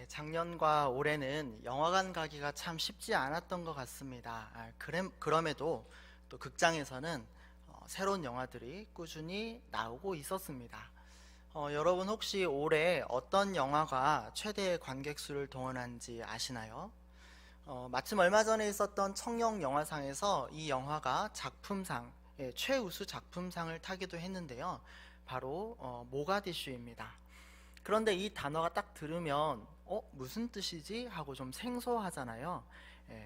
작년과 올해는 영화관 가기가 참 쉽지 않았던 것 같습니다. 그럼에도 또 극장에서는 새로운 영화들이 꾸준히 나오고 있었습니다. 여러분 혹시 올해 어떤 영화가 최대 관객 수를 동원한지 아시나요? 마침 얼마 전에 있었던 청룡 영화상에서 이 영화가 작품상, 최우수 작품상을 타기도 했는데요. 바로 모가디슈입니다. 그런데 이 단어가 딱 들으면 무슨 뜻이지? 하고 좀 생소하잖아요.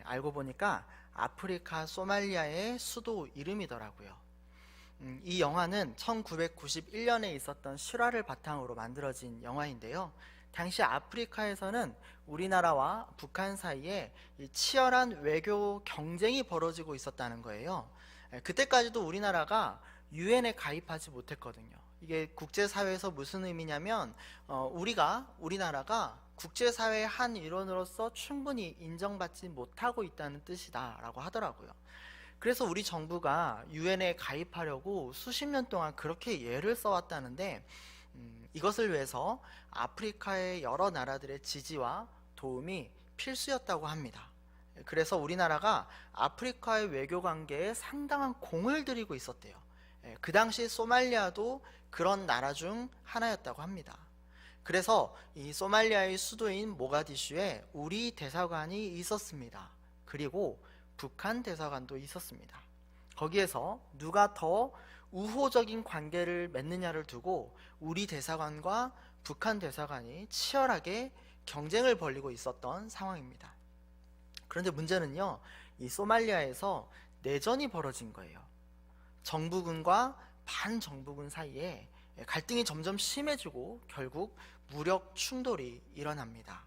알고 보니까 아프리카 소말리아의 수도 이름이더라고요. 이 영화는 1991년에 있었던 실화를 바탕으로 만들어진 영화인데요. 당시 아프리카에서는 우리나라와 북한 사이에 이 치열한 외교 경쟁이 벌어지고 있었다는 거예요. 그때까지도 우리나라가 유엔에 가입하지 못했거든요. 이게 국제사회에서 무슨 의미냐면 우리나라가 국제사회의 한 일원으로서 충분히 인정받지 못하고 있다는 뜻이다 라고 하더라고요. 그래서 우리 정부가 유엔에 가입하려고 수십 년 동안 그렇게 예를 써왔다는데 이것을 위해서 아프리카의 여러 나라들의 지지와 도움이 필수였다고 합니다. 그래서 우리나라가 아프리카의 외교 관계에 상당한 공을 들이고 있었대요. 그 당시 소말리아도 그런 나라 중 하나였다고 합니다. 그래서 이 소말리아의 수도인 모가디슈에 우리 대사관이 있었습니다. 그리고 북한 대사관도 있었습니다. 거기에서 누가 더 우호적인 관계를 맺느냐를 두고 우리 대사관과 북한 대사관이 치열하게 경쟁을 벌이고 있었던 상황입니다. 그런데 문제는요, 이 소말리아에서 내전이 벌어진 거예요. 정부군과 반정부군 사이에 갈등이 점점 심해지고 결국 무력 충돌이 일어납니다.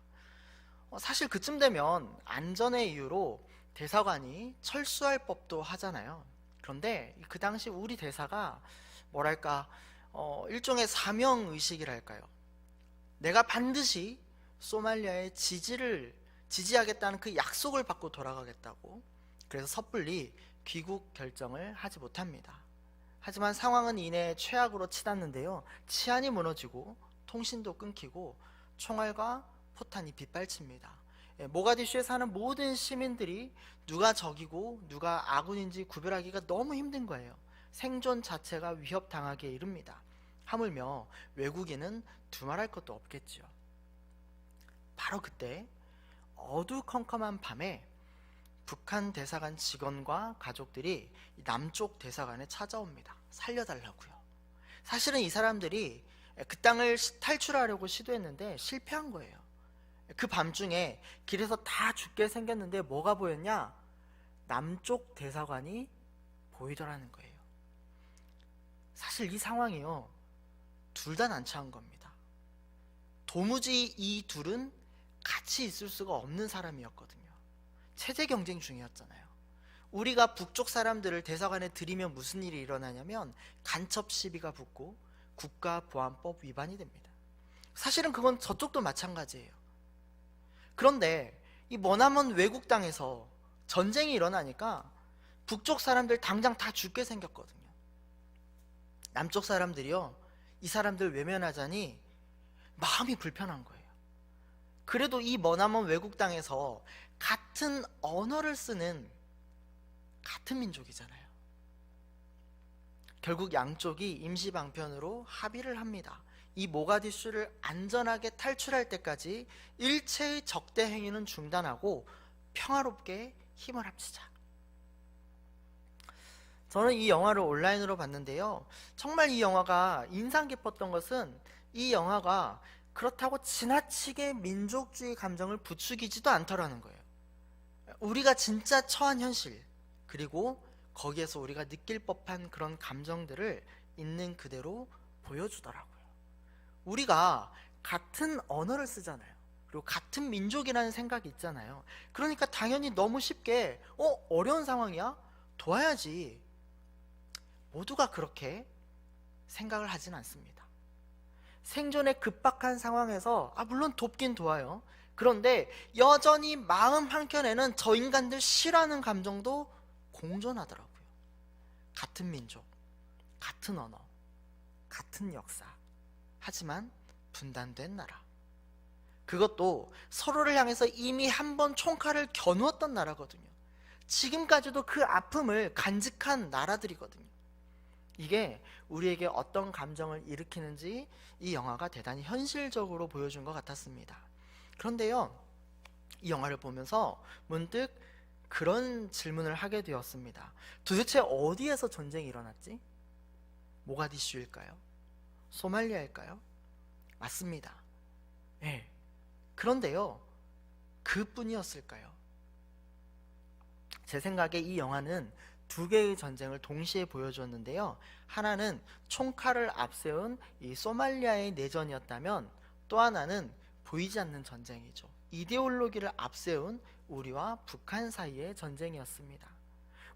사실 그쯤 되면 안전의 이유로 대사관이 철수할 법도 하잖아요. 그런데 그 당시 우리 대사가 뭐랄까 일종의 사명의식이랄까요. 내가 반드시 소말리아의 지지하겠다는 그 약속을 받고 돌아가겠다고, 그래서 섣불리 귀국 결정을 하지 못합니다. 하지만 상황은 이내 최악으로 치닫는데요, 치안이 무너지고 통신도 끊기고 총알과 포탄이 빗발칩니다. 모가디슈에 사는 모든 시민들이 누가 적이고 누가 아군인지 구별하기가 너무 힘든 거예요. 생존 자체가 위협당하기에 이릅니다. 하물며 외국인은 두말할 것도 없겠죠. 바로 그때 어두컴컴한 밤에 북한 대사관 직원과 가족들이 남쪽 대사관에 찾아옵니다. 살려달라고요. 사실은 이 사람들이 그 땅을 탈출하려고 시도했는데 실패한 거예요. 그 밤중에 길에서 다 죽게 생겼는데 뭐가 보였냐? 남쪽 대사관이 보이더라는 거예요. 사실 이 상황이요, 둘 다 난처한 겁니다. 도무지 이 둘은 같이 있을 수가 없는 사람이었거든요. 체제 경쟁 중이었잖아요. 우리가 북쪽 사람들을 대사관에 들이면 무슨 일이 일어나냐면 간첩 시비가 붙고 국가보안법 위반이 됩니다. 사실은 그건 저쪽도 마찬가지예요. 그런데 이 머나먼 외국 땅에서 전쟁이 일어나니까 북쪽 사람들 당장 다 죽게 생겼거든요. 남쪽 사람들이요, 이 사람들 외면하자니 마음이 불편한 거예요. 그래도 이 머나먼 외국 땅에서 같은 언어를 쓰는 같은 민족이잖아요. 결국 양쪽이 임시방편으로 합의를 합니다. 이 모가디슈를 안전하게 탈출할 때까지 일체의 적대 행위는 중단하고 평화롭게 힘을 합치자. 저는 이 영화를 온라인으로 봤는데요, 정말 이 영화가 인상 깊었던 것은 이 영화가 그렇다고 지나치게 민족주의 감정을 부추기지도 않더라는 거예요. 우리가 진짜 처한 현실, 그리고 거기에서 우리가 느낄 법한 그런 감정들을 있는 그대로 보여주더라고요. 우리가 같은 언어를 쓰잖아요. 그리고 같은 민족이라는 생각이 있잖아요. 그러니까 당연히 너무 쉽게 어려운 상황이야? 도와야지. 모두가 그렇게 생각을 하진 않습니다. 생존의 급박한 상황에서 물론 돕긴 도와요. 그런데 여전히 마음 한켠에는 저 인간들 싫어하는 감정도 공존하더라고요. 같은 민족, 같은 언어, 같은 역사, 하지만 분단된 나라. 그것도 서로를 향해서 이미 한 번 총칼을 겨누었던 나라거든요. 지금까지도 그 아픔을 간직한 나라들이거든요. 이게 우리에게 어떤 감정을 일으키는지 이 영화가 대단히 현실적으로 보여준 것 같았습니다. 그런데요, 이 영화를 보면서 문득 그런 질문을 하게 되었습니다. 도대체 어디에서 전쟁이 일어났지? 모가디슈일까요? 소말리아일까요? 맞습니다. 예. 그런데요, 그뿐이었을까요? 제 생각에 이 영화는 두 개의 전쟁을 동시에 보여주었는데요. 하나는 총칼을 앞세운 이 소말리아의 내전이었다면, 또 하나는 보이지 않는 전쟁이죠. 이데올로기를 앞세운 우리와 북한 사이의 전쟁이었습니다.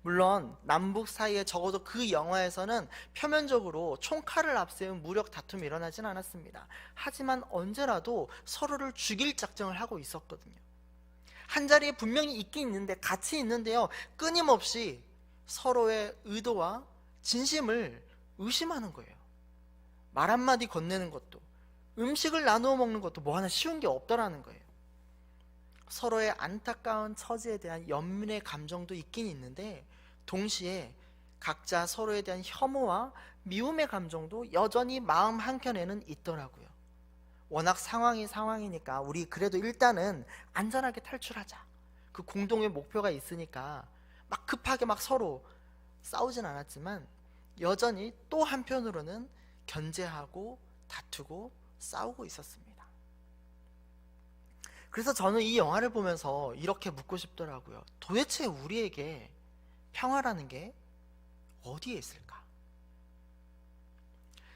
물론 남북 사이에 적어도 그 영화에서는 표면적으로 총칼을 앞세운 무력 다툼이 일어나진 않았습니다. 하지만 언제라도 서로를 죽일 작정을 하고 있었거든요. 한자리에 분명히 있긴 있는데, 같이 있는데요, 끊임없이 서로의 의도와 진심을 의심하는 거예요. 말 한마디 건네는 것도, 음식을 나누어 먹는 것도 뭐 하나 쉬운 게 없더라는 거예요. 서로의 안타까운 처지에 대한 연민의 감정도 있긴 있는데, 동시에 각자 서로에 대한 혐오와 미움의 감정도 여전히 마음 한켠에는 있더라고요. 워낙 상황이니까 우리 그래도 일단은 안전하게 탈출하자, 그 공동의 목표가 있으니까 막 급하게 막 서로 싸우진 않았지만, 여전히 또 한편으로는 견제하고 다투고 싸우고 있었습니다. 그래서 저는 이 영화를 보면서 이렇게 묻고 싶더라고요. 도대체 우리에게 평화라는 게 어디에 있을까?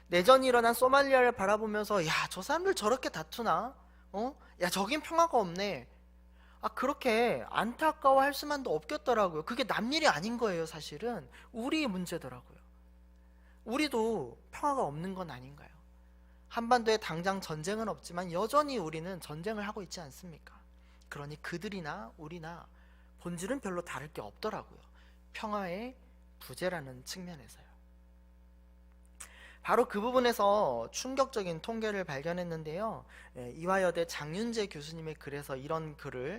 내전이 일어난 소말리아를 바라보면서, 야, 저 사람들 저렇게 다투나? 야, 저긴 평화가 없네. 그렇게 안타까워할 수만도 없겠더라고요. 그게 남 일이 아닌 거예요. 사실은 우리의 문제더라고요. 우리도 평화가 없는 건 아닌가요? 한반도에 당장 전쟁은 없지만 여전히 우리는 전쟁을 하고 있지 않습니까? 그러니 그들이나 우리나 본질은 별로 다를 게 없더라고요. 평화의 부재라는 측면에서요. 바로 그 부분에서 충격적인 통계를 발견했는데요. 이화여대 장윤재 교수님의 글에서 이런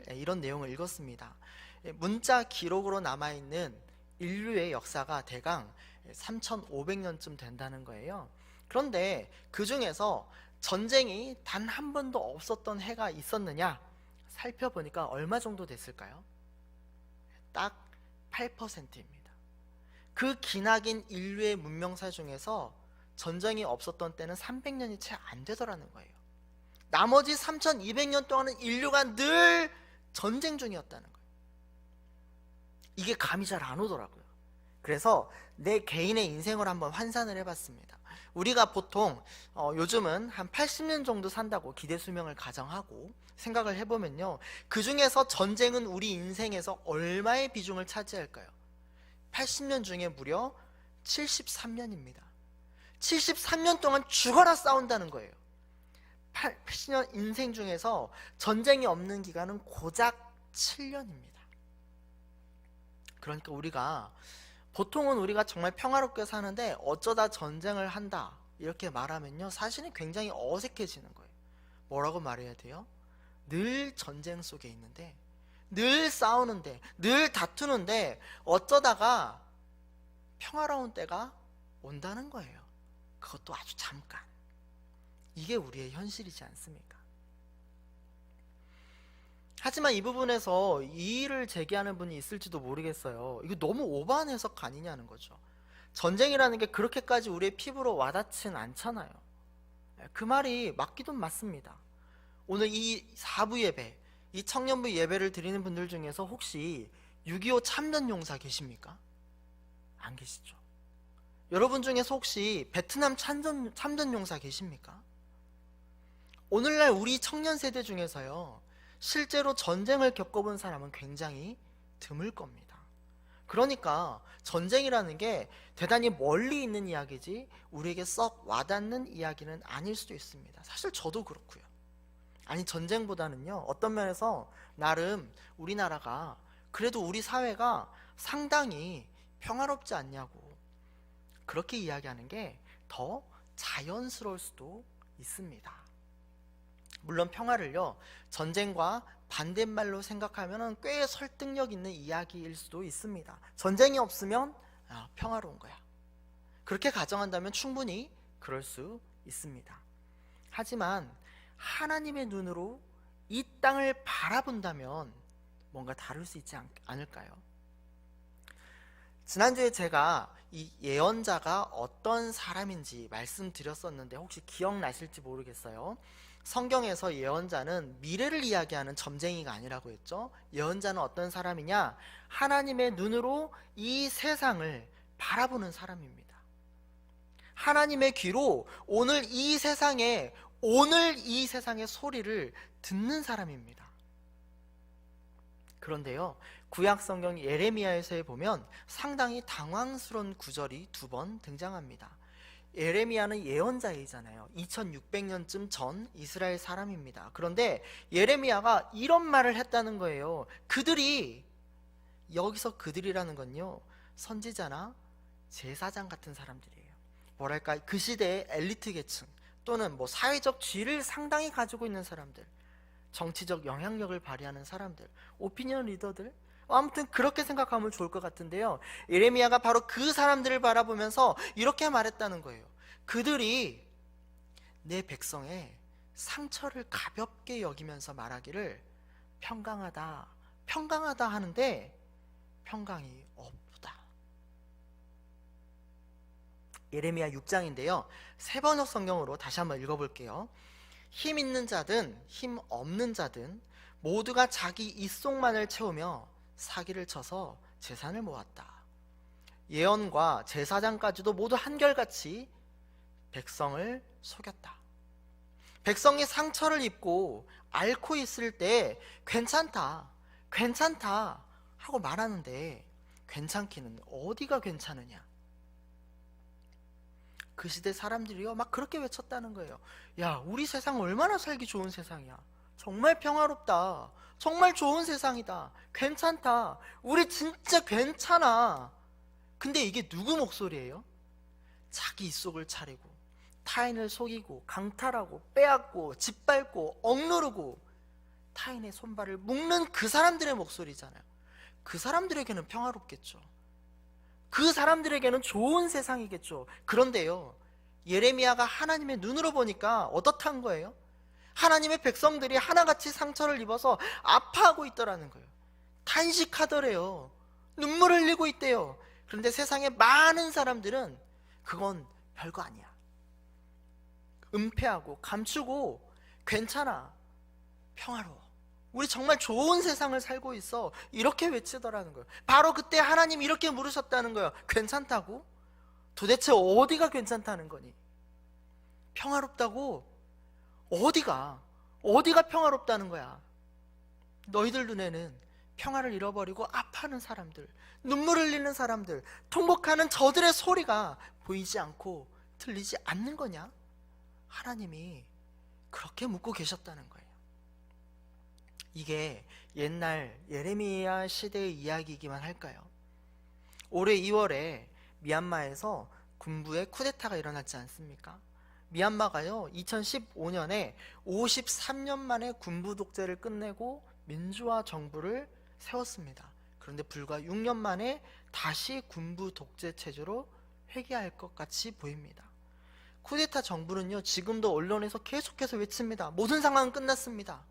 이런 내용을 읽었습니다. 문자 기록으로 남아있는 인류의 역사가 대강 3,500년쯤 된다는 거예요. 그런데 그 중에서 전쟁이 단 한 번도 없었던 해가 있었느냐 살펴보니까 얼마 정도 됐을까요? 딱 8%입니다. 그 기나긴 인류의 문명사 중에서 전쟁이 없었던 때는 300년이 채 안 되더라는 거예요. 나머지 3200년 동안은 인류가 늘 전쟁 중이었다는 거예요. 이게 감이 잘 안 오더라고요. 그래서 내 개인의 인생을 한번 환산을 해봤습니다. 우리가 보통 요즘은 한 80년 정도 산다고 기대 수명을 가정하고 생각을 해보면요, 그 중에서 전쟁은 우리 인생에서 얼마의 비중을 차지할까요? 80년 중에 무려 73년입니다. 73년 동안 죽어라 싸운다는 거예요. 80년 인생 중에서 전쟁이 없는 기간은 고작 7년입니다. 그러니까 보통은 우리가 정말 평화롭게 사는데 어쩌다 전쟁을 한다 이렇게 말하면요, 사실은 굉장히 어색해지는 거예요. 뭐라고 말해야 돼요? 늘 전쟁 속에 있는데, 늘 싸우는데, 늘 다투는데 어쩌다가 평화로운 때가 온다는 거예요. 그것도 아주 잠깐. 이게 우리의 현실이지 않습니까? 하지만 이 부분에서 이의를 제기하는 분이 있을지도 모르겠어요. 이거 너무 오버한 해석 아니냐는 거죠. 전쟁이라는 게 그렇게까지 우리의 피부로 와닿진 않잖아요. 그 말이 맞기도 맞습니다. 오늘 이 4부 예배, 이 청년부 예배를 드리는 분들 중에서 혹시 6.25 참전용사 계십니까? 안 계시죠? 여러분 중에서 혹시 베트남 참전용사 계십니까? 오늘날 우리 청년 세대 중에서요, 실제로 전쟁을 겪어본 사람은 굉장히 드물 겁니다. 그러니까 전쟁이라는 게 대단히 멀리 있는 이야기지 우리에게 썩 와닿는 이야기는 아닐 수도 있습니다. 사실 저도 그렇고요. 아니, 전쟁보다는요, 어떤 면에서 나름 우리나라가, 그래도 우리 사회가 상당히 평화롭지 않냐고 그렇게 이야기하는 게 더 자연스러울 수도 있습니다. 물론 평화를요, 전쟁과 반대말로 생각하면 꽤 설득력 있는 이야기일 수도 있습니다. 전쟁이 없으면 평화로운 거야. 그렇게 가정한다면 충분히 그럴 수 있습니다. 하지만 하나님의 눈으로 이 땅을 바라본다면 뭔가 다를 수 있지 않을까요? 지난주에 제가 이 예언자가 어떤 사람인지 말씀드렸었는데 혹시 기억나실지 모르겠어요. 성경에서 예언자는 미래를 이야기하는 점쟁이가 아니라고 했죠. 예언자는 어떤 사람이냐? 하나님의 눈으로 이 세상을 바라보는 사람입니다. 하나님의 귀로 오늘 이 세상의 소리를 듣는 사람입니다. 그런데요, 구약 성경 예레미야에서 보면 상당히 당황스러운 구절이 2번 등장합니다. 예레미야는 예언자이잖아요. 2600년쯤 전 이스라엘 사람입니다. 그런데 예레미야가 이런 말을 했다는 거예요. 여기서 그들이라는 건요, 선지자나 제사장 같은 사람들이에요. 뭐랄까, 그 시대의 엘리트 계층 또는 사회적 지위를 상당히 가지고 있는 사람들, 정치적 영향력을 발휘하는 사람들, 오피니언 리더들, 아무튼 그렇게 생각하면 좋을 것 같은데요, 예레미야가 바로 그 사람들을 바라보면서 이렇게 말했다는 거예요. 그들이 내 백성의 상처를 가볍게 여기면서 말하기를 평강하다 하는데 평강이 없다. 예레미야 6장인데요, 세번역 성경으로 다시 한번 읽어볼게요. 힘 있는 자든 힘 없는 자든 모두가 자기 입속만을 채우며 사기를 쳐서 재산을 모았다. 예언과 제사장까지도 모두 한결같이 백성을 속였다. 백성이 상처를 입고 앓고 있을 때 괜찮다 하고 말하는데 괜찮기는 어디가 괜찮으냐? 그 시대 사람들이요, 막 그렇게 외쳤다는 거예요. 야, 우리 세상 얼마나 살기 좋은 세상이야. 정말 평화롭다. 정말 좋은 세상이다. 괜찮다. 우리 진짜 괜찮아. 근데 이게 누구 목소리예요? 자기 입속을 차리고 타인을 속이고 강탈하고 빼앗고 짓밟고 억누르고 타인의 손발을 묶는 그 사람들의 목소리잖아요. 그 사람들에게는 평화롭겠죠. 그 사람들에게는 좋은 세상이겠죠. 그런데요, 예레미야가 하나님의 눈으로 보니까 어떻단 거예요? 하나님의 백성들이 하나같이 상처를 입어서 아파하고 있더라는 거예요. 탄식하더래요. 눈물 흘리고 있대요. 그런데 세상의 많은 사람들은 그건 별거 아니야. 은폐하고 감추고 괜찮아. 평화로워. 우리 정말 좋은 세상을 살고 있어. 이렇게 외치더라는 거예요. 바로 그때 하나님 이렇게 물으셨다는 거예요. 괜찮다고? 도대체 어디가 괜찮다는 거니? 평화롭다고? 어디가 평화롭다는 거야? 너희들 눈에는 평화를 잃어버리고 아파하는 사람들, 눈물 흘리는 사람들, 통곡하는 저들의 소리가 보이지 않고 들리지 않는 거냐? 하나님이 그렇게 묻고 계셨다는 거예요. 이게 옛날 예레미야 시대의 이야기이기만 할까요? 올해 2월에 미얀마에서 군부의 쿠데타가 일어났지 않습니까? 미얀마가요, 2015년에 53년 만에 군부 독재를 끝내고 민주화 정부를 세웠습니다. 그런데 불과 6년 만에 다시 군부 독재 체제로 회귀할 것 같이 보입니다. 쿠데타 정부는요, 지금도 언론에서 계속해서 외칩니다. 모든 상황은 끝났습니다.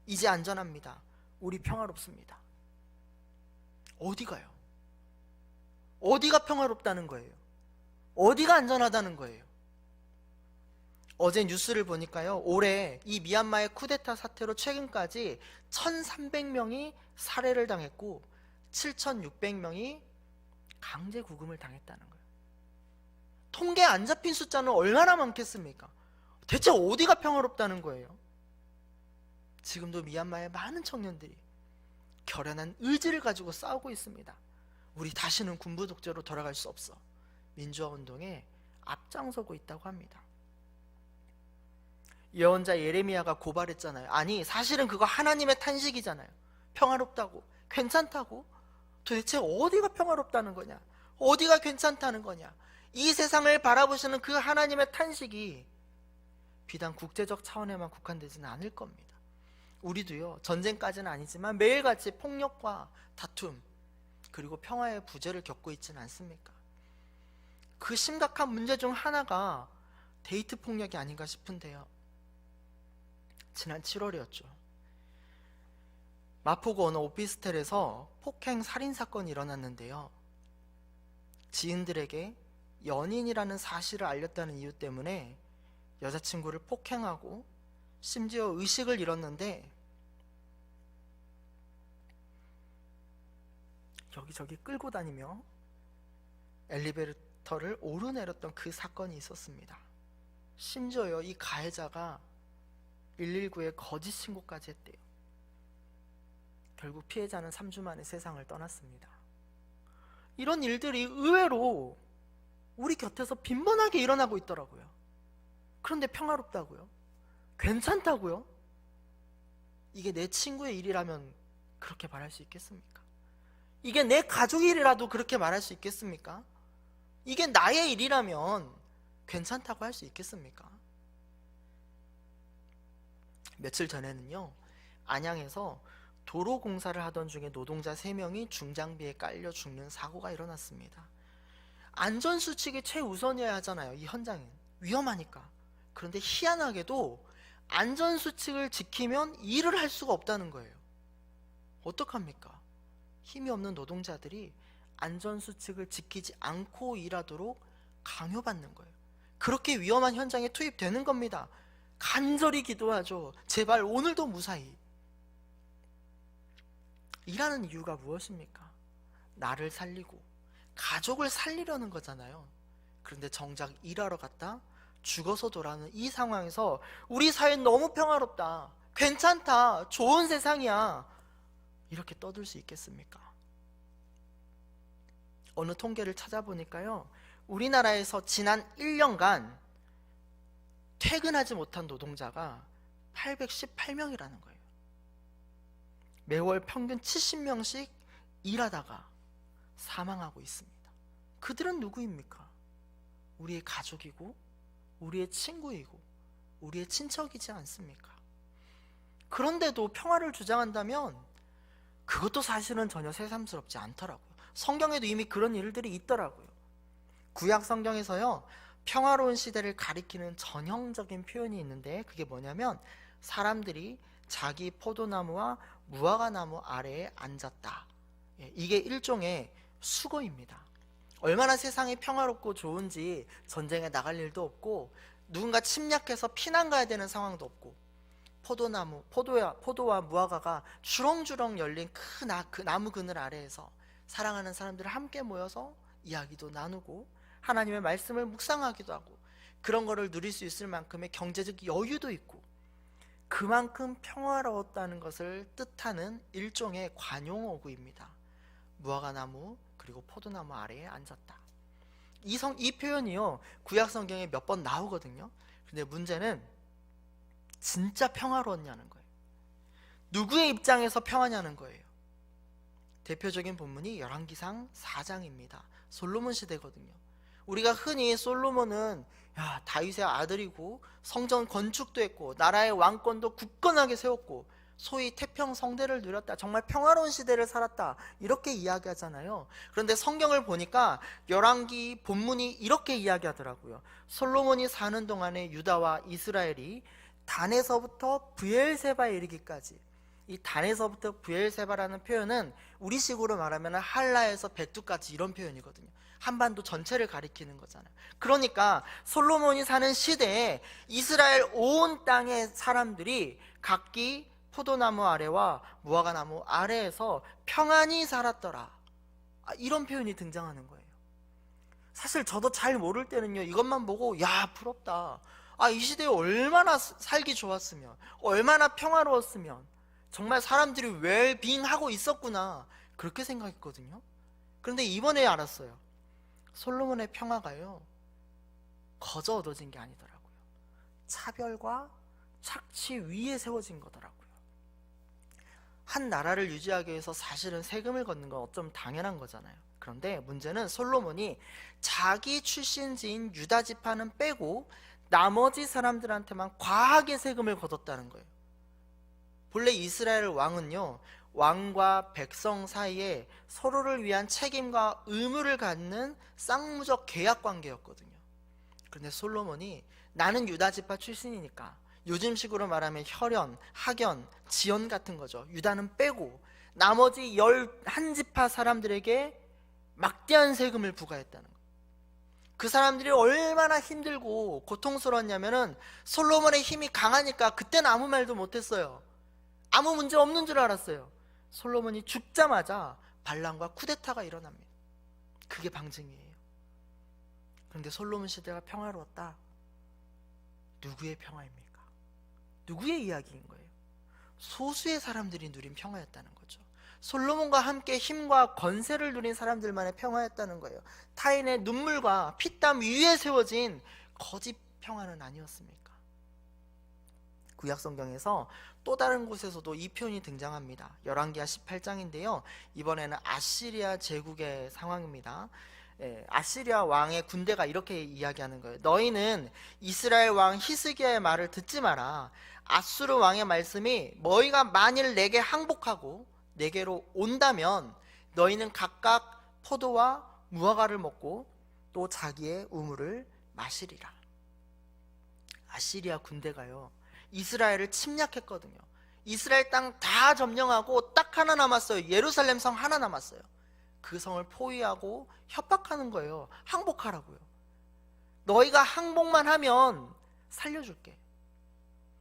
이제 안전합니다. 우리 평화롭습니다. 어디가요? 어디가 평화롭다는 거예요? 어디가 안전하다는 거예요? 어제 뉴스를 보니까요, 올해 이 미얀마의 쿠데타 사태로 최근까지 1300명이 살해를 당했고 7600명이 강제 구금을 당했다는 거예요. 통계 안 잡힌 숫자는 얼마나 많겠습니까? 대체 어디가 평화롭다는 거예요? 지금도 미얀마의 많은 청년들이 결연한 의지를 가지고 싸우고 있습니다. 우리 다시는 군부 독재로 돌아갈 수 없어. 민주화 운동에 앞장서고 있다고 합니다. 예언자 예레미야가 고발했잖아요. 아니, 사실은 그거 하나님의 탄식이잖아요. 평화롭다고, 괜찮다고? 도대체 어디가 평화롭다는 거냐? 어디가 괜찮다는 거냐? 이 세상을 바라보시는 그 하나님의 탄식이 비단 국제적 차원에만 국한되지는 않을 겁니다. 우리도요, 전쟁까지는 아니지만 매일같이 폭력과 다툼, 그리고 평화의 부재를 겪고 있지는 않습니까? 그 심각한 문제 중 하나가 데이트 폭력이 아닌가 싶은데요. 지난 7월이었죠. 마포구 어느 오피스텔에서 폭행 살인 사건이 일어났는데요. 지인들에게 연인이라는 사실을 알렸다는 이유 때문에 여자친구를 폭행하고 심지어 의식을 잃었는데 여기저기 끌고 다니며 엘리베이터를 오르내렸던 그 사건이 있었습니다. 심지어요, 이 가해자가 119에 거짓 신고까지 했대요. 결국 피해자는 3주 만에 세상을 떠났습니다. 이런 일들이 의외로 우리 곁에서 빈번하게 일어나고 있더라고요. 그런데 평화롭다고요? 괜찮다고요? 이게 내 친구의 일이라면 그렇게 말할 수 있겠습니까? 이게 내 가족의 일이라도 그렇게 말할 수 있겠습니까? 이게 나의 일이라면 괜찮다고 할 수 있겠습니까? 며칠 전에는요, 안양에서 도로 공사를 하던 중에 노동자 3명이 중장비에 깔려 죽는 사고가 일어났습니다. 안전수칙이 최우선이어야 하잖아요. 이 현장은 위험하니까. 그런데 희한하게도 안전수칙을 지키면 일을 할 수가 없다는 거예요. 어떡합니까? 힘이 없는 노동자들이 안전수칙을 지키지 않고 일하도록 강요받는 거예요. 그렇게 위험한 현장에 투입되는 겁니다. 간절히 기도하죠. 제발 오늘도 무사히. 일하는 이유가 무엇입니까? 나를 살리고 가족을 살리려는 거잖아요. 그런데 정작 일하러 갔다 죽어서 돌아오는 이 상황에서 우리 사회는 너무 평화롭다, 괜찮다, 좋은 세상이야, 이렇게 떠들 수 있겠습니까? 어느 통계를 찾아보니까요, 우리나라에서 지난 1년간 퇴근하지 못한 노동자가 818명이라는 거예요. 매월 평균 70명씩 일하다가 사망하고 있습니다. 그들은 누구입니까? 우리의 가족이고 우리의 친구이고 우리의 친척이지 않습니까? 그런데도 평화를 주장한다면 그것도 사실은 전혀 새삼스럽지 않더라고요. 성경에도 이미 그런 일들이 있더라고요. 구약 성경에서요, 평화로운 시대를 가리키는 전형적인 표현이 있는데 그게 뭐냐면 사람들이 자기 포도나무와 무화과나무 아래에 앉았다. 이게 일종의 수고입니다. 얼마나 세상이 평화롭고 좋은지 전쟁에 나갈 일도 없고 누군가 침략해서 피난 가야 되는 상황도 없고 포도와 무화과가 주렁주렁 열린 그 나무 그늘 아래에서 사랑하는 사람들을 함께 모여서 이야기도 나누고 하나님의 말씀을 묵상하기도 하고 그런 거를 누릴 수 있을 만큼의 경제적 여유도 있고 그만큼 평화로웠다는 것을 뜻하는 일종의 관용어구입니다. 무화과나무 그리고 포도나무 아래에 앉았다. 이 표현이요, 구약 성경에 몇 번 나오거든요. 근데 문제는 진짜 평화로웠냐는 거예요. 누구의 입장에서 평화냐는 거예요. 대표적인 본문이 열왕기상 4장입니다. 솔로몬 시대거든요. 우리가 흔히 솔로몬은 다윗의 아들이고 성전 건축도 했고 나라의 왕권도 굳건하게 세웠고 소위 태평성대를 누렸다, 정말 평화로운 시대를 살았다, 이렇게 이야기하잖아요. 그런데 성경을 보니까 열왕기 본문이 이렇게 이야기하더라고요. 솔로몬이 사는 동안에 유다와 이스라엘이 단에서부터 브엘세바에 이르기까지, 이 단에서부터 브엘세바라는 표현은 우리식으로 말하면 할라에서 베뚜까지 이런 표현이거든요. 한반도 전체를 가리키는 거잖아요. 그러니까 솔로몬이 사는 시대에 이스라엘 온 땅의 사람들이 각기 포도나무 아래와 무화과나무 아래에서 평안히 살았더라, 이런 표현이 등장하는 거예요. 사실 저도 잘 모를 때는요, 이것만 보고 야 부럽다, 이 시대에 얼마나 살기 좋았으면, 얼마나 평화로웠으면, 정말 사람들이 웰빙하고 있었구나, 그렇게 생각했거든요. 그런데 이번에 알았어요. 솔로몬의 평화가요, 거저 얻어진 게 아니더라고요. 차별과 착취 위에 세워진 거더라고요. 한 나라를 유지하기 위해서 사실은 세금을 걷는 건 어쩌면 당연한 거잖아요. 그런데 문제는 솔로몬이 자기 출신지인 유다 지파는 빼고 나머지 사람들한테만 과하게 세금을 걷었다는 거예요. 본래 이스라엘 왕은요, 왕과 백성 사이에 서로를 위한 책임과 의무를 갖는 쌍무적 계약 관계였거든요. 그런데 솔로몬이 나는 유다 지파 출신이니까, 요즘식으로 말하면 혈연, 학연, 지연 같은 거죠. 유다는 빼고 나머지 11지파 사람들에게 막대한 세금을 부과했다는 거예요. 그 사람들이 얼마나 힘들고 고통스러웠냐면은 솔로몬의 힘이 강하니까 그때는 아무 말도 못했어요. 아무 문제 없는 줄 알았어요. 솔로몬이 죽자마자 반란과 쿠데타가 일어납니다. 그게 방증이에요. 그런데 솔로몬 시대가 평화로웠다. 누구의 평화입니까? 누구의 이야기인 거예요? 소수의 사람들이 누린 평화였다는 거죠. 솔로몬과 함께 힘과 권세를 누린 사람들만의 평화였다는 거예요. 타인의 눈물과 피땀 위에 세워진 거짓 평화는 아니었습니까? 구약 성경에서 또 다른 곳에서도 이 표현이 등장합니다. 열왕기하 18장인데요. 이번에는 아시리아 제국의 상황입니다. 아시리아 왕의 군대가 이렇게 이야기하는 거예요. 너희는 이스라엘 왕 히스기야의 말을 듣지 마라. 아수르 왕의 말씀이 너희가 만일 내게 항복하고 내게로 온다면 너희는 각각 포도와 무화과를 먹고 또 자기의 우물을 마시리라. 아시리아 군대가요, 이스라엘을 침략했거든요. 이스라엘 땅 다 점령하고 딱 하나 남았어요. 예루살렘 성 하나 남았어요. 그 성을 포위하고 협박하는 거예요. 항복하라고요. 너희가 항복만 하면 살려줄게.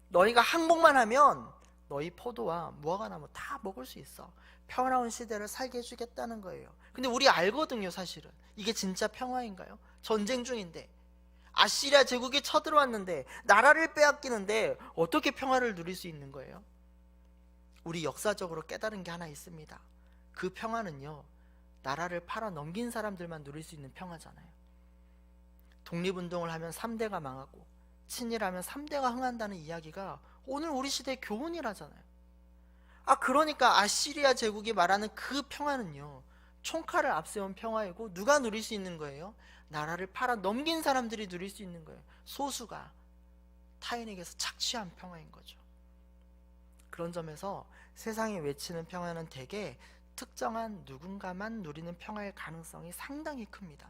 너희가 항복만 하면 너희 포도와 무화과나무 다 먹을 수 있어. 평화로운 시대를 살게 해주겠다는 거예요. 근데 우리 알거든요. 사실은 이게 진짜 평화인가요? 전쟁 중인데, 아시리아 제국이 쳐들어왔는데, 나라를 빼앗기는데 어떻게 평화를 누릴 수 있는 거예요? 우리 역사적으로 깨달은 게 하나 있습니다. 그 평화는요, 나라를 팔아 넘긴 사람들만 누릴 수 있는 평화잖아요. 독립운동을 하면 3대가 망하고 친일하면 3대가 흥한다는 이야기가 오늘 우리 시대의 교훈이라잖아요. 그러니까 아시리아 제국이 말하는 그 평화는요, 총칼을 앞세운 평화이고, 누가 누릴 수 있는 거예요? 나라를 팔아 넘긴 사람들이 누릴 수 있는 거예요. 소수가 타인에게서 착취한 평화인 거죠. 그런 점에서 세상이 외치는 평화는 대개 특정한 누군가만 누리는 평화의 가능성이 상당히 큽니다.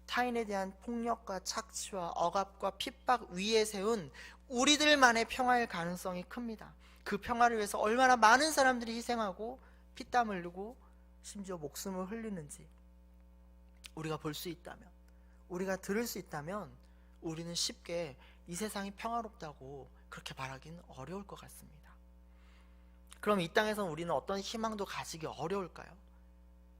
타인에 대한 폭력과 착취와 억압과 핍박 위에 세운 우리들만의 평화의 가능성이 큽니다. 그 평화를 위해서 얼마나 많은 사람들이 희생하고 피땀 흘리고 심지어 목숨을 흘리는지 우리가 볼 수 있다면, 우리가 들을 수 있다면, 우리는 쉽게 이 세상이 평화롭다고 그렇게 말하기는 어려울 것 같습니다. 그럼 이 땅에서 우리는 어떤 희망도 가지기 어려울까요?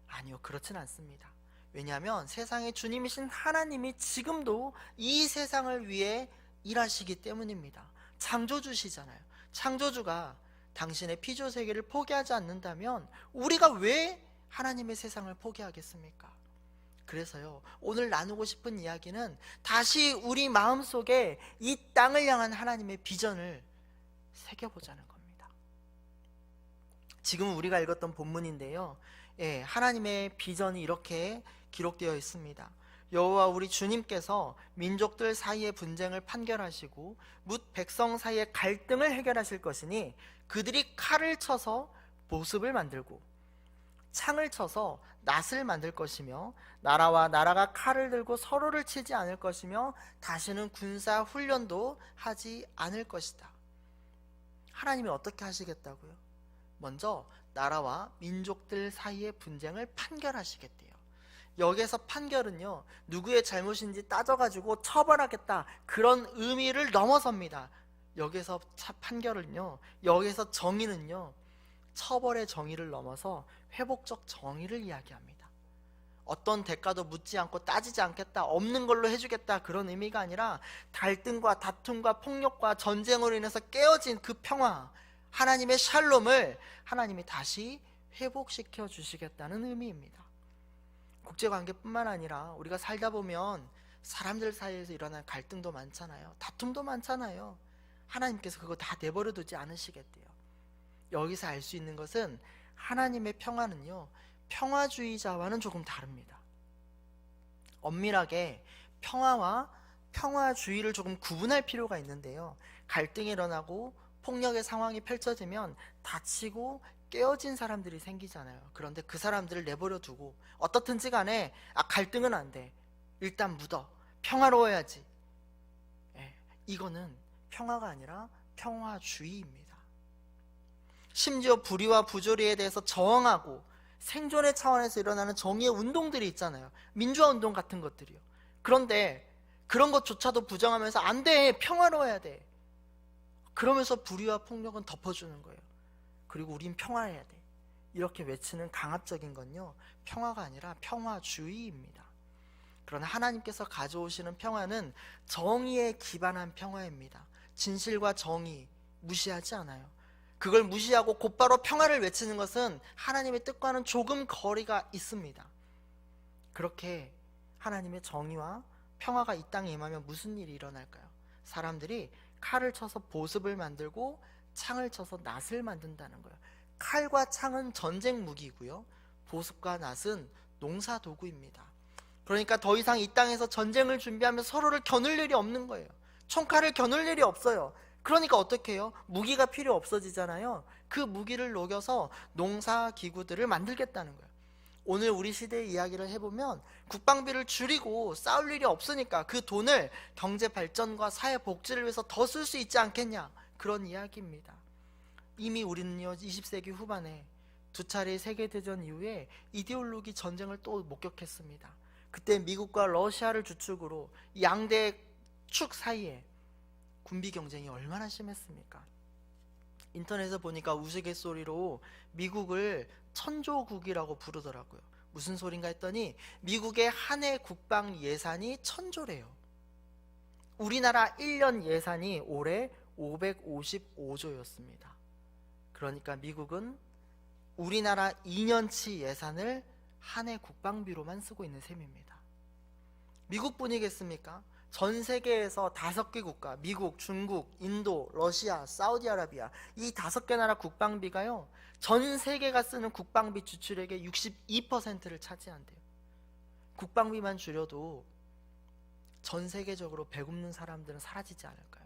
아니요, 그렇진 않습니다. 왜냐하면 세상의 주님이신 하나님이 지금도 이 세상을 위해 일하시기 때문입니다. 창조주시잖아요. 창조주가 당신의 피조세계를 포기하지 않는다면 우리가 왜 하나님의 세상을 포기하겠습니까? 그래서요, 오늘 나누고 싶은 이야기는 다시 우리 마음속에 이 땅을 향한 하나님의 비전을 새겨보자는 겁니다. 지금 우리가 읽었던 본문인데요, 하나님의 비전이 이렇게 기록되어 있습니다. 여호와 우리 주님께서 민족들 사이의 분쟁을 판결하시고 뭇 백성 사이의 갈등을 해결하실 것이니 그들이 칼을 쳐서 보습을 만들고 창을 쳐서 낫을 만들 것이며 나라와 나라가 칼을 들고 서로를 치지 않을 것이며 다시는 군사 훈련도 하지 않을 것이다. 하나님이 어떻게 하시겠다고요? 먼저 나라와 민족들 사이의 분쟁을 판결하시겠대요. 여기에서 판결은요, 누구의 잘못인지 따져가지고 처벌하겠다, 그런 의미를 넘어섭니다. 여기서 판결은요, 여기서 정의는요, 처벌의 정의를 넘어서 회복적 정의를 이야기합니다. 어떤 대가도 묻지 않고 따지지 않겠다, 없는 걸로 해주겠다, 그런 의미가 아니라 갈등과 다툼과 폭력과 전쟁으로 인해서 깨어진 그 평화, 하나님의 샬롬을 하나님이 다시 회복시켜 주시겠다는 의미입니다. 국제관계뿐만 아니라 우리가 살다 보면 사람들 사이에서 일어나는 갈등도 많잖아요. 다툼도 많잖아요. 하나님께서 그거 다 내버려 두지 않으시겠대요. 여기서 알 수 있는 것은 하나님의 평화는요, 평화주의자와는 조금 다릅니다. 엄밀하게 평화와 평화주의를 조금 구분할 필요가 있는데요. 갈등이 일어나고 폭력의 상황이 펼쳐지면 다치고 깨어진 사람들이 생기잖아요. 그런데 그 사람들을 내버려 두고 어떻든지 간에 갈등은 안 돼, 일단 묻어, 평화로워야지, 이거는 평화가 아니라 평화주의입니다. 심지어 불의와 부조리에 대해서 저항하고 생존의 차원에서 일어나는 정의의 운동들이 있잖아요. 민주화 운동 같은 것들이요. 그런데 그런 것조차도 부정하면서 안 돼, 평화로워야 돼, 그러면서 불의와 폭력은 덮어주는 거예요. 그리고 우린 평화해야 돼, 이렇게 외치는 강압적인 건요, 평화가 아니라 평화주의입니다. 그러나 하나님께서 가져오시는 평화는 정의에 기반한 평화입니다. 진실과 정의 무시하지 않아요. 그걸 무시하고 곧바로 평화를 외치는 것은 하나님의 뜻과는 조금 거리가 있습니다. 그렇게 하나님의 정의와 평화가 이 땅에 임하면 무슨 일이 일어날까요? 사람들이 칼을 쳐서 보습을 만들고 창을 쳐서 낫을 만든다는 거예요. 칼과 창은 전쟁 무기고요, 보습과 낫은 농사 도구입니다. 그러니까 더 이상 이 땅에서 전쟁을 준비하며 서로를 겨눌 일이 없는 거예요. 총칼을 겨눌 일이 없어요. 그러니까 어떻게 해요? 무기가 필요 없어지잖아요. 그 무기를 녹여서 농사 기구들을 만들겠다는 거예요. 오늘 우리 시대의 이야기를 해보면 국방비를 줄이고 싸울 일이 없으니까 그 돈을 경제 발전과 사회 복지를 위해서 더 쓸 수 있지 않겠냐, 그런 이야기입니다. 이미 우리는요 20세기 후반에 두 차례 세계대전 이후에 이데올로기 전쟁을 또 목격했습니다. 그때 미국과 러시아를 주축으로 양대 축 사이에 군비 경쟁이 얼마나 심했습니까? 인터넷에 보니까 우스갯소리로 미국을 천조국이라고 부르더라고요. 무슨 소린가 했더니 미국의 한 해 국방 예산이 1000조래요. 우리나라 1년 예산이 올해 555조였습니다. 그러니까 미국은 우리나라 2년치 예산을 한 해 국방비로만 쓰고 있는 셈입니다. 미국뿐이겠습니까? 전 세계에서 5개 국가, 미국, 중국, 인도, 러시아, 사우디아라비아, 이 5개 나라 국방비가요 전 세계가 쓰는 국방비 지출액의 62%를 차지한대요. 국방비만 줄여도 전 세계적으로 배고픈 사람들은 사라지지 않을까요?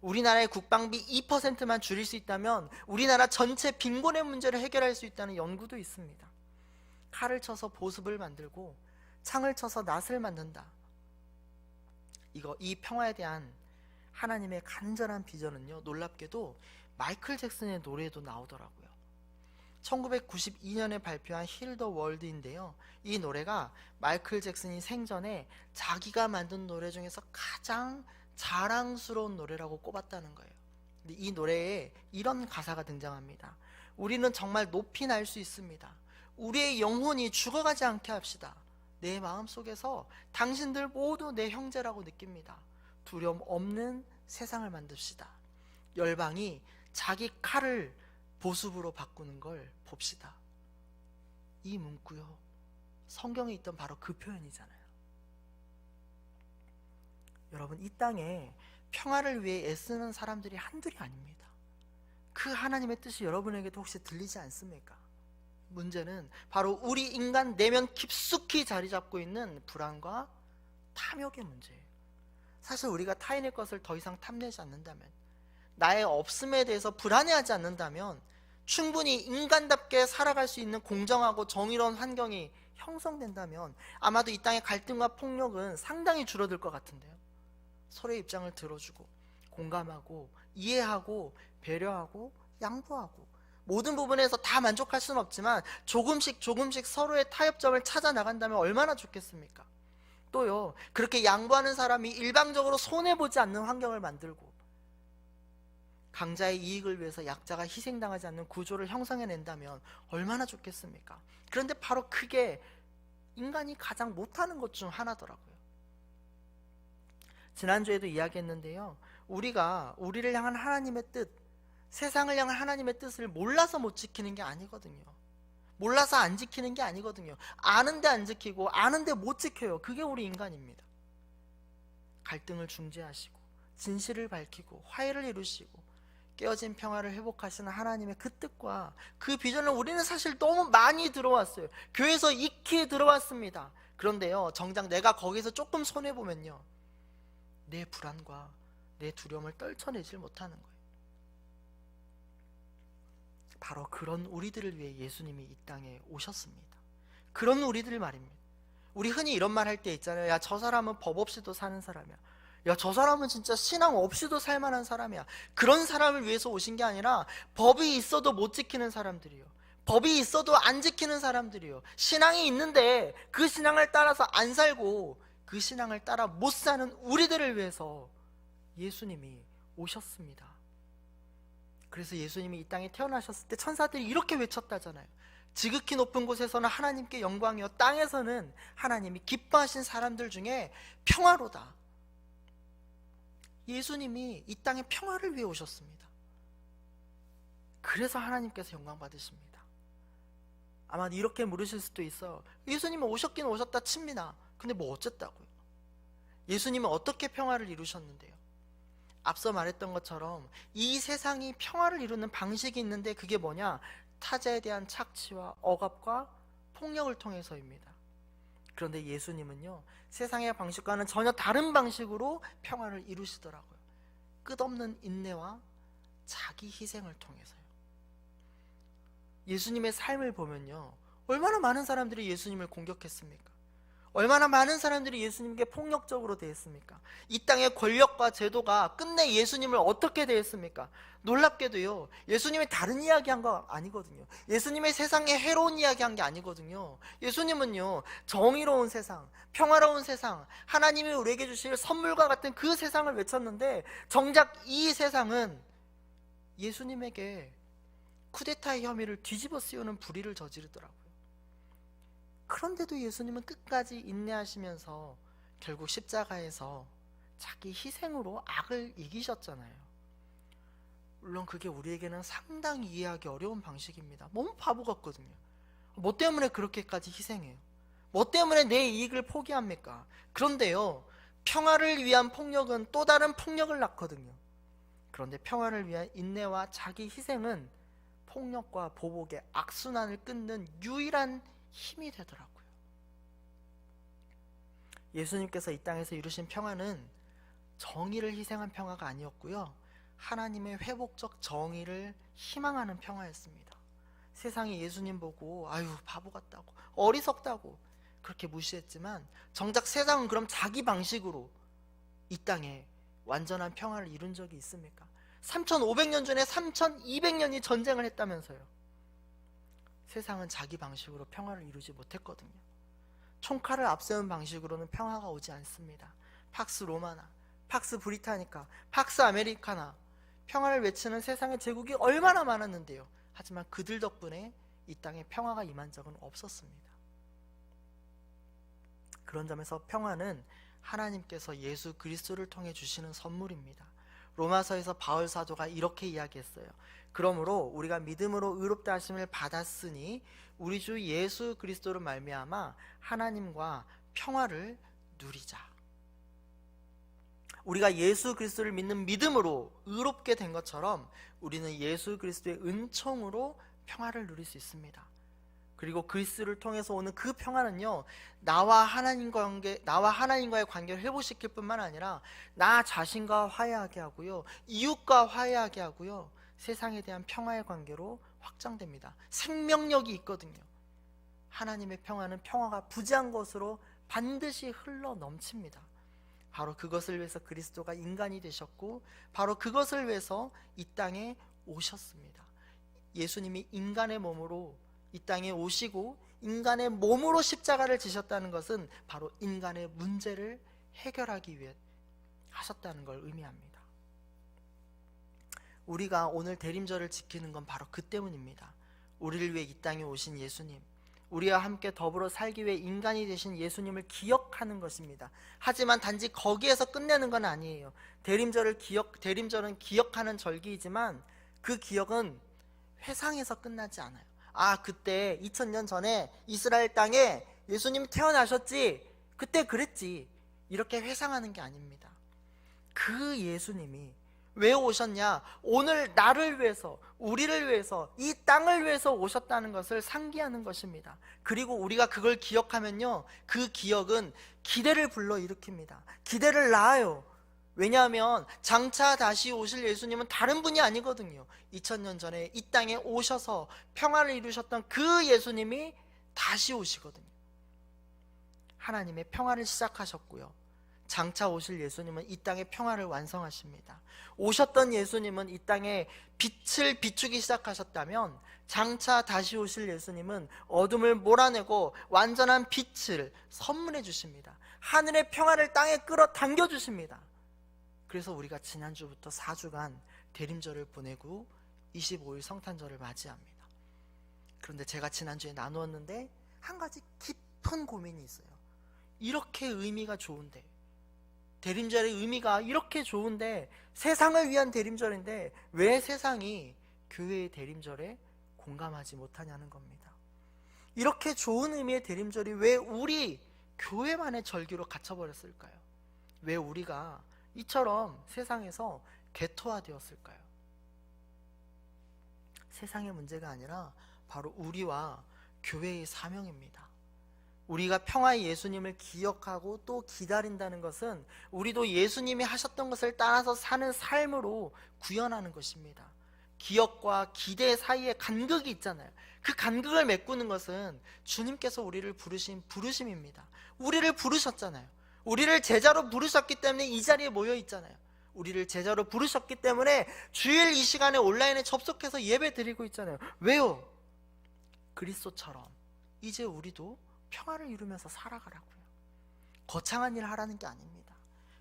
우리나라의 국방비 2%만 줄일 수 있다면 우리나라 전체 빈곤의 문제를 해결할 수 있다는 연구도 있습니다. 칼을 쳐서 보습을 만들고 창을 쳐서 낫을 만든다, 이 평화에 대한 하나님의 간절한 비전은요 놀랍게도 마이클 잭슨의 노래에도 나오더라고요. 1992년에 발표한 힐 더 월드인데요, 이 노래가 마이클 잭슨이 생전에 자기가 만든 노래 중에서 가장 자랑스러운 노래라고 꼽았다는 거예요. 근데 이 노래에 이런 가사가 등장합니다. 우리는 정말 높이 날 수 있습니다. 우리의 영혼이 죽어가지 않게 합시다. 내 마음속에서 당신들 모두 내 형제라고 느낍니다. 두려움 없는 세상을 만듭시다. 열방이 자기 칼을 보습으로 바꾸는 걸 봅시다. 이 문구요 성경에 있던 바로 그 표현이잖아요. 여러분, 이 땅에 평화를 위해 애쓰는 사람들이 한둘이 아닙니다. 그 하나님의 뜻이 여러분에게도 혹시 들리지 않습니까? 문제는 바로 우리 인간 내면 깊숙이 자리 잡고 있는 불안과 탐욕의 문제예요. 사실 우리가 타인의 것을 더 이상 탐내지 않는다면, 나의 없음에 대해서 불안해하지 않는다면 충분히 인간답게 살아갈 수 있는 공정하고 정의로운 환경이 형성된다면 아마도 이 땅의 갈등과 폭력은 상당히 줄어들 것 같은데요. 서로의 입장을 들어주고 공감하고 이해하고 배려하고 양보하고 모든 부분에서 다 만족할 수는 없지만 조금씩 서로의 타협점을 찾아 나간다면 얼마나 좋겠습니까? 또요, 그렇게 양보하는 사람이 일방적으로 손해보지 않는 환경을 만들고 강자의 이익을 위해서 약자가 희생당하지 않는 구조를 형성해낸다면 얼마나 좋겠습니까? 그런데 바로 그게 인간이 가장 못하는 것 중 하나더라고요. 지난주에도 이야기했는데요, 우리가 우리를 향한 하나님의 뜻, 세상을 향한 하나님의 뜻을 몰라서 못 지키는 게 아니거든요. 몰라서 안 지키는 게 아니거든요. 아는데 안 지키고 아는데 못 지켜요. 그게 우리 인간입니다. 갈등을 중재하시고 진실을 밝히고 화해를 이루시고 깨어진 평화를 회복하시는 하나님의 그 뜻과 그 비전을 우리는 사실 너무 많이 들어왔어요. 교회에서 익히 들어왔습니다. 그런데요, 정작 내가 거기서 조금 손해보면요, 내 불안과 내 두려움을 떨쳐내질 못하는 거예요. 바로 그런 우리들을 위해 예수님이 이 땅에 오셨습니다. 그런 우리들 말입니다. 우리 흔히 이런 말 할 때 있잖아요. 야, 저 사람은 법 없이도 사는 사람이야. 야, 저 사람은 진짜 신앙 없이도 살만한 사람이야. 그런 사람을 위해서 오신 게 아니라 법이 있어도 못 지키는 사람들이요, 법이 있어도 안 지키는 사람들이요, 신앙이 있는데 그 신앙을 따라서 안 살고 그 신앙을 따라 못 사는 우리들을 위해서 예수님이 오셨습니다. 그래서 예수님이 이 땅에 태어나셨을 때 천사들이 이렇게 외쳤다잖아요. 지극히 높은 곳에서는 하나님께 영광이요, 땅에서는 하나님이 기뻐하신 사람들 중에 평화로다. 예수님이 이 땅에 평화를 위해 오셨습니다. 그래서 하나님께서 영광 받으십니다. 아마 이렇게 물으실 수도 있어요. 예수님은 오셨긴 오셨다 칩니다. 근데 뭐 어쨌다고요? 예수님은 어떻게 평화를 이루셨는데요? 앞서 말했던 것처럼 이 세상이 평화를 이루는 방식이 있는데 그게 뭐냐? 타자에 대한 착취와 억압과 폭력을 통해서입니다. 그런데 예수님은요, 세상의 방식과는 전혀 다른 방식으로 평화를 이루시더라고요. 끝없는 인내와 자기 희생을 통해서요. 예수님의 삶을 보면요, 얼마나 많은 사람들이 예수님을 공격했습니까? 얼마나 많은 사람들이 예수님께 폭력적으로 대했습니까? 이 땅의 권력과 제도가 끝내 예수님을 어떻게 대했습니까? 놀랍게도요, 예수님이 다른 이야기한 거 아니거든요. 예수님의 세상에 해로운 이야기한 게 아니거든요. 예수님은요, 정의로운 세상, 평화로운 세상, 하나님이 우리에게 주실 선물과 같은 그 세상을 외쳤는데, 정작 이 세상은 예수님에게 쿠데타의 혐의를 뒤집어 씌우는 불의를 저지르더라고요. 그런데도 예수님은 끝까지 인내하시면서 결국 십자가에서 자기 희생으로 악을 이기셨잖아요. 물론 그게 우리에게는 상당히 이해하기 어려운 방식입니다. 너무 바보 같거든요. 뭐 때문에 그렇게까지 희생해요? 뭐 때문에 내 이익을 포기합니까? 그런데요, 평화를 위한 폭력은 또 다른 폭력을 낳거든요. 그런데 평화를 위한 인내와 자기 희생은 폭력과 보복의 악순환을 끊는 유일한 힘이 되더라고요. 예수님께서 이 땅에서 이루신 평화는 정의를 희생한 평화가 아니었고요, 하나님의 회복적 정의를 희망하는 평화였습니다. 세상이 예수님 보고 아유 바보 같다고, 어리석다고 그렇게 무시했지만, 정작 세상은 그럼 자기 방식으로 이 땅에 완전한 평화를 이룬 적이 있습니까? 3500년 전에 3200년이 전쟁을 했다면서요. 세상은 자기 방식으로 평화를 이루지 못했거든요. 총칼을 앞세운 방식으로는 평화가 오지 않습니다. 팍스 로마나, 팍스 브리타니카, 팍스 아메리카나, 평화를 외치는 세상의 제국이 얼마나 많았는데요. 하지만 그들 덕분에 이 땅에 평화가 임한 적은 없었습니다. 그런 점에서 평화는 하나님께서 예수 그리스도를 통해 주시는 선물입니다. 로마서에서 바울 사도가 이렇게 이야기했어요. 그러므로 우리가 믿음으로 의롭다 하심을 받았으니 우리 주 예수 그리스도로 말미암아 하나님과 평화를 누리자. 우리가 예수 그리스도를 믿는 믿음으로 의롭게 된 것처럼 우리는 예수 그리스도의 은총으로 평화를 누릴 수 있습니다. 그리고 그리스도를 통해서 오는 그 평화는요, 나와 하나님과의 관계를 회복시킬 뿐만 아니라 나 자신과 화해하게 하고요, 이웃과 화해하게 하고요, 세상에 대한 평화의 관계로 확장됩니다. 생명력이 있거든요. 하나님의 평화는 평화가 부재한 것으로 반드시 흘러 넘칩니다. 바로 그것을 위해서 그리스도가 인간이 되셨고, 바로 그것을 위해서 이 땅에 오셨습니다. 예수님이 인간의 몸으로 이 땅에 오시고 인간의 몸으로 십자가를 지셨다는 것은 바로 인간의 문제를 해결하기 위해 하셨다는 걸 의미합니다. 우리가 오늘 대림절을 지키는 건 바로 그 때문입니다. 우리를 위해 이 땅에 오신 예수님, 우리와 함께 더불어 살기 위해 인간이 되신 예수님을 기억하는 것입니다. 하지만 단지 거기에서 끝내는 건 아니에요. 대림절은 기억하는 절기이지만 그 기억은 회상에서 끝나지 않아요. 아, 그때 2000년 전에 이스라엘 땅에 예수님이 태어나셨지, 그때 그랬지, 이렇게 회상하는 게 아닙니다. 그 예수님이 왜 오셨냐? 오늘 나를 위해서, 우리를 위해서, 이 땅을 위해서 오셨다는 것을 상기하는 것입니다. 그리고 우리가 그걸 기억하면요, 그 기억은 기대를 불러일으킵니다. 기대를 낳아요. 왜냐하면 장차 다시 오실 예수님은 다른 분이 아니거든요. 2000년 전에 이 땅에 오셔서 평화를 이루셨던 그 예수님이 다시 오시거든요. 하나님의 평화를 시작하셨고요, 장차 오실 예수님은 이 땅의 평화를 완성하십니다. 오셨던 예수님은 이 땅에 빛을 비추기 시작하셨다면, 장차 다시 오실 예수님은 어둠을 몰아내고 완전한 빛을 선물해 주십니다. 하늘의 평화를 땅에 끌어당겨 주십니다. 그래서 우리가 지난주부터 4주간 대림절을 보내고 25일 성탄절을 맞이합니다. 그런데 제가 지난주에 나누었는데 한 가지 깊은 고민이 있어요. 이렇게 의미가 좋은데, 대림절의 의미가 이렇게 좋은데, 세상을 위한 대림절인데 왜 세상이 교회의 대림절에 공감하지 못하냐는 겁니다. 이렇게 좋은 의미의 대림절이 왜 우리 교회만의 절기로 갇혀버렸을까요? 왜 우리가 이처럼 세상에서 개토화되었을까요? 세상의 문제가 아니라 바로 우리와 교회의 사명입니다. 우리가 평화의 예수님을 기억하고 또 기다린다는 것은 우리도 예수님이 하셨던 것을 따라서 사는 삶으로 구현하는 것입니다. 기억과 기대 사이에 간극이 있잖아요. 그 간극을 메꾸는 것은 주님께서 우리를 부르신 부르심입니다. 우리를 부르셨잖아요. 우리를 제자로 부르셨기 때문에 이 자리에 모여 있잖아요. 우리를 제자로 부르셨기 때문에 주일 이 시간에 온라인에 접속해서 예배 드리고 있잖아요. 왜요? 그리스도처럼 이제 우리도 평화를 이루면서 살아가라고요. 거창한 일을 하라는 게 아닙니다.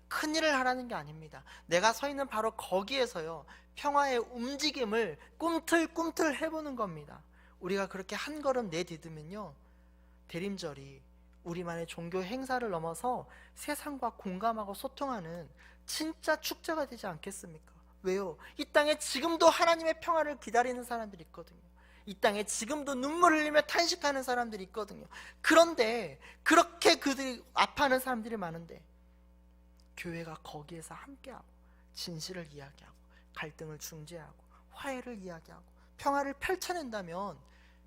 큰 일을 하라는 게 아닙니다. 내가 서 있는 바로 거기에서요, 평화의 움직임을 꿈틀꿈틀 해보는 겁니다. 우리가 그렇게 한 걸음 내디디면요, 대림절이 우리만의 종교 행사를 넘어서 세상과 공감하고 소통하는 진짜 축제가 되지 않겠습니까? 왜요? 이 땅에 지금도 하나님의 평화를 기다리는 사람들이 있거든요. 이 땅에 지금도 눈물 흘리며 탄식하는 사람들이 있거든요. 그런데 그렇게 그들이 아파하는 사람들이 많은데 교회가 거기에서 함께하고 진실을 이야기하고 갈등을 중재하고 화해를 이야기하고 평화를 펼쳐낸다면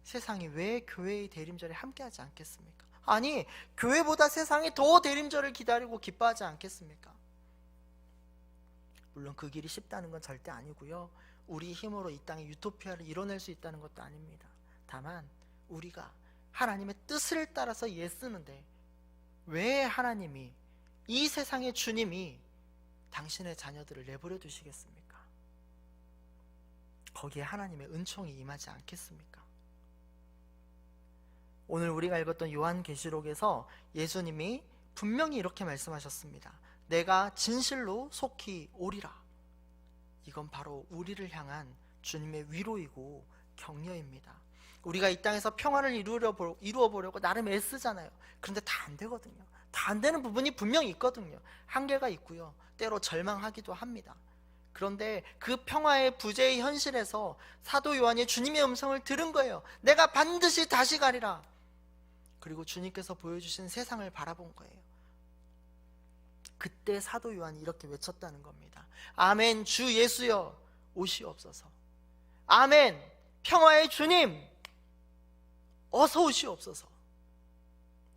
세상이 왜 교회의 대림절에 함께하지 않겠습니까? 아니, 교회보다 세상이 더 대림절을 기다리고 기뻐하지 않겠습니까? 물론 그 길이 쉽다는 건 절대 아니고요, 우리 힘으로 이 땅에 유토피아를 이뤄낼 수 있다는 것도 아닙니다. 다만 우리가 하나님의 뜻을 따라서 애쓰는데 왜 하나님이, 이 세상의 주님이 당신의 자녀들을 내버려 두시겠습니까? 거기에 하나님의 은총이 임하지 않겠습니까? 오늘 우리가 읽었던 요한계시록에서 예수님이 분명히 이렇게 말씀하셨습니다. 내가 진실로 속히 오리라. 이건 바로 우리를 향한 주님의 위로이고 격려입니다. 우리가 이 땅에서 평화를 이루어 보려고 나름 애쓰잖아요. 그런데 다 안 되거든요. 다 안 되는 부분이 분명히 있거든요. 한계가 있고요, 때로 절망하기도 합니다. 그런데 그 평화의 부재의 현실에서 사도 요한이 주님의 음성을 들은 거예요. 내가 반드시 다시 가리라. 그리고 주님께서 보여주신 세상을 바라본 거예요. 그때 사도 요한이 이렇게 외쳤다는 겁니다. 아멘, 주 예수여 오시옵소서. 아멘, 평화의 주님 어서 오시옵소서.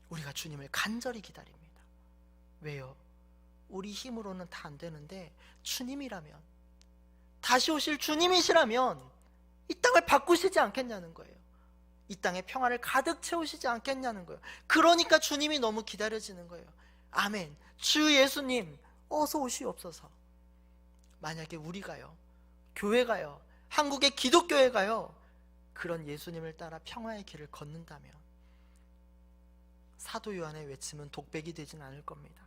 우리가 주님을 간절히 기다립니다. 왜요? 우리 힘으로는 다 안 되는데 주님이라면, 다시 오실 주님이시라면 이 땅을 바꾸시지 않겠냐는 거예요. 이 땅에 평화를 가득 채우시지 않겠냐는 거예요. 그러니까 주님이 너무 기다려지는 거예요. 아멘, 주 예수님 어서 오시옵소서. 만약에 우리가요, 교회가요, 한국의 기독교회가요, 그런 예수님을 따라 평화의 길을 걷는다면 사도 요한의 외침은 독백이 되진 않을 겁니다.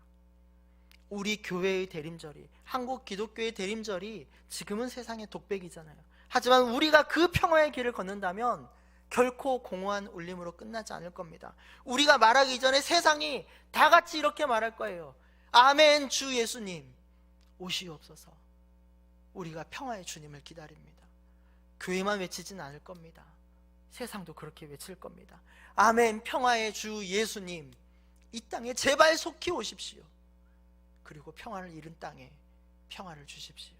우리 교회의 대림절이, 한국 기독교의 대림절이 지금은 세상의 독백이잖아요. 하지만 우리가 그 평화의 길을 걷는다면 결코 공허한 울림으로 끝나지 않을 겁니다. 우리가 말하기 전에 세상이 다 같이 이렇게 말할 거예요. 아멘, 주 예수님 오시옵소서. 우리가 평화의 주님을 기다립니다. 교회만 외치진 않을 겁니다. 세상도 그렇게 외칠 겁니다. 아멘, 평화의 주 예수님 이 땅에 제발 속히 오십시오. 그리고 평화를 잃은 땅에 평화를 주십시오.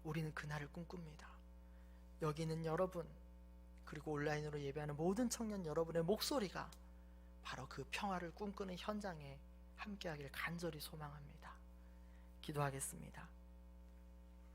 우리는 그날을 꿈꿉니다. 여기 있는 여러분, 그리고 온라인으로 예배하는 모든 청년 여러분의 목소리가 바로 그 평화를 꿈꾸는 현장에 함께하기를 간절히 소망합니다. 기도하겠습니다.